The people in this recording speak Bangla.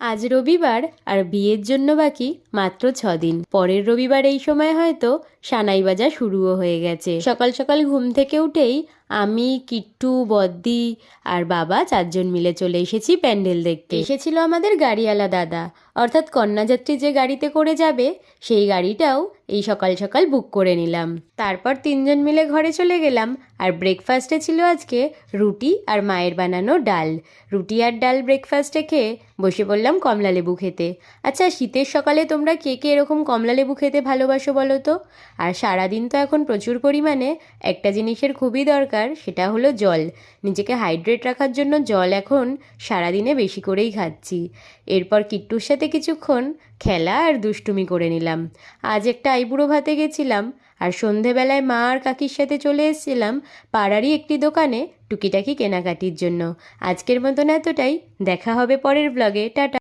আজ রবিবার আর বিয়ের জন্য বাকি মাত্র 6 দিন। পরের রবিবার এই সময় হয়তো সানাই বাজা শুরুও হয়ে গেছে। সকাল সকাল ঘুম থেকে উঠেই আমি, কিট্টু, বদ্দি আর বাবা 4জন মিলে চলে এসেছি প্যান্ডেল দেখতে। এসেছিল আমাদের গাড়িওয়ালা দাদা, অর্থাৎ কন্যাযাত্রী যে গাড়িতে করে যাবে সেই গাড়িটাও এই সকাল সকাল বুক করে নিলাম। তারপর 3জন মিলে ঘরে চলে গেলাম। আর ব্রেকফাস্টে ছিল আজকে রুটি আর মায়ের বানানো ডাল। রুটি আর ডাল ব্রেকফাস্টে খেয়ে বসে পড়লাম কমলা লেবু খেতে। আচ্ছা, শীতের সকালে তোমরা কে কে এরকম কমলা লেবু খেতে ভালোবাসো বলো তো? আর সারাদিন তো এখন প্রচুর পরিমাণে একটা জিনিসের খুবই দরকার, সেটা হলো জল। নিজেকে হাইড্রেট রাখার জন্য জল এখন সারাদিনে বেশি করেই খাচ্ছি। এরপর কিট্টুর সাথে কিছুক্ষণ খেলা আর দুষ্টুমি করে নিলাম। আজ একটা আইবুড়ো ভাতে গেছিলাম, আর সন্ধেবেলায় মা আর কাকির সাথে চলে এসেছিলাম পাড়ারই একটি দোকানে টুকিটাকি কেনাকাটির জন্য। আজকের মতন এতটাই। দেখা হবে পরের ব্লগে। টাটা।